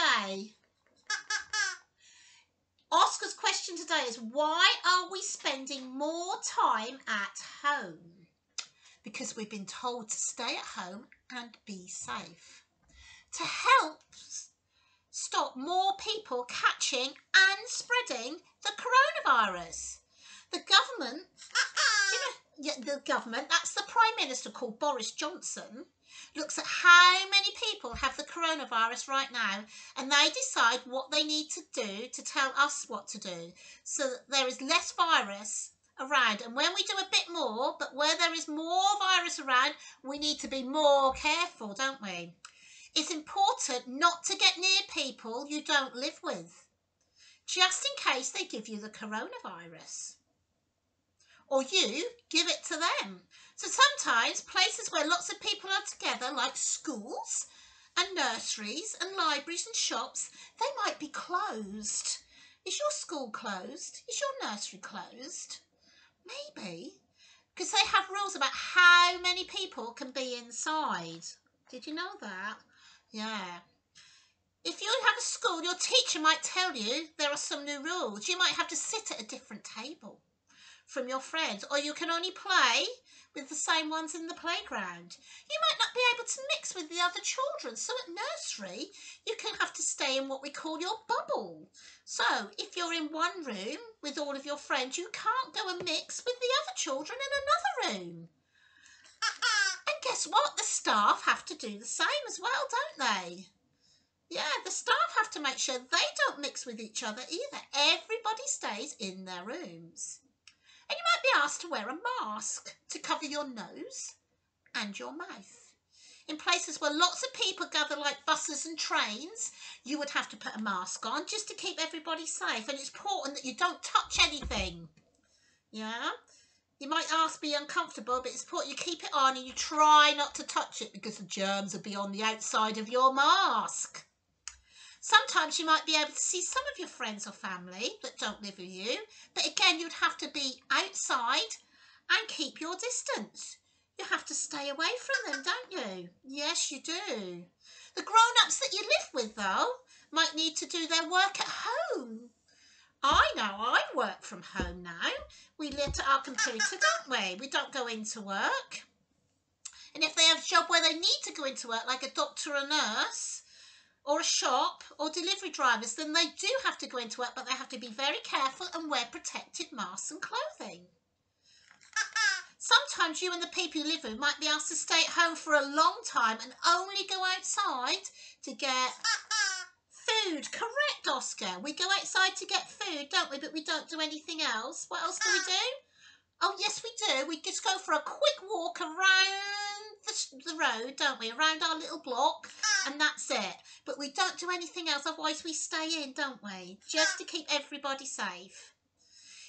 today? Oscar's question today is, why are we spending more time at home? Because we've been told to stay at home and be safe. To help stop more people catching and spreading the coronavirus. The government, that's the Prime Minister called Boris Johnson, looks at how many people have the coronavirus right now, and they decide what they need to do to tell us what to do, so that there is less virus around. And when we do a bit more, but where there is more virus around, we need to be more careful, don't we? It's important not to get near people you don't live with, just in case they give you the coronavirus, or you give it to them. So sometimes places where lots of people are together, like schools and nurseries and libraries and shops, they might be closed. Is your school closed? Is your nursery closed? Maybe, because they have rules about how many people can be inside. Did you know that? Yeah. If you have a school, your teacher might tell you there are some new rules. You might have to sit at a different table from your friends, or you can only play with the same ones in the playground. You might not be able to mix with the other children, so at nursery you can have to stay in what we call your bubble. So if you're in one room with all of your friends, you can't go and mix with the other children in another room. And guess what? The staff have to do the same as well, don't they? Yeah, the staff have to make sure they don't mix with each other either. Everybody stays in their rooms. And you might be asked to wear a mask to cover your nose and your mouth. In places where lots of people gather, like buses and trains, you would have to put a mask on just to keep everybody safe. And it's important that you don't touch anything. Yeah? You might be uncomfortable, but it's important you keep it on and you try not to touch it, because the germs will be on the outside of your mask. Sometimes you might be able to see some of your friends or family that don't live with you, but again, you'd have to be outside and keep your distance. You have to stay away from them, don't you? Yes, you do. The grown-ups that you live with, though, might need to do their work at home. I know, I work from home now. We live at our computer, don't we? We don't go into work. And if they have a job where they need to go into work, like a doctor or nurse, or a shop, or delivery drivers, then they do have to go into work, but they have to be very careful and wear protective masks and clothing. Sometimes you and the people you live with might be asked to stay at home for a long time and only go outside to get food. Correct, Oscar. We go outside to get food, don't we? But we don't do anything else. What else do we do? Oh, yes, we do. We just go for a quick walk around the road, don't we? Around our little block, and that's it. But we don't do anything else, otherwise we stay in, don't we? Just to keep everybody safe.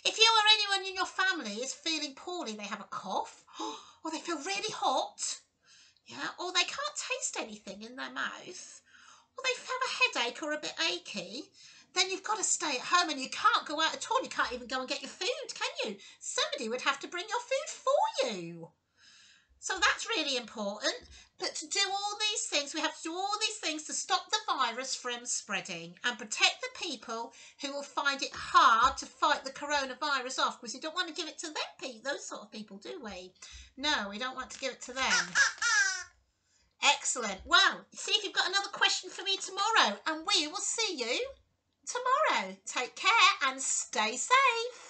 If you or anyone in your family is feeling poorly, they have a cough, or they feel really hot, yeah, or they can't taste anything in their mouth, or they have a headache or a bit achy, then you've got to stay at home and you can't go out at all. You can't even go and get your food, can you? Somebody would have to bring your food for you. So that's really important. But to do all these things, we have to do all these things to stop the virus from spreading and protect the people who will find it hard to fight the coronavirus off, because we don't want to give it to them, those sort of people, do we? No, we don't want to give it to them. Excellent. Well, see if you've got another question for me tomorrow, and we will see you tomorrow. Take care and stay safe.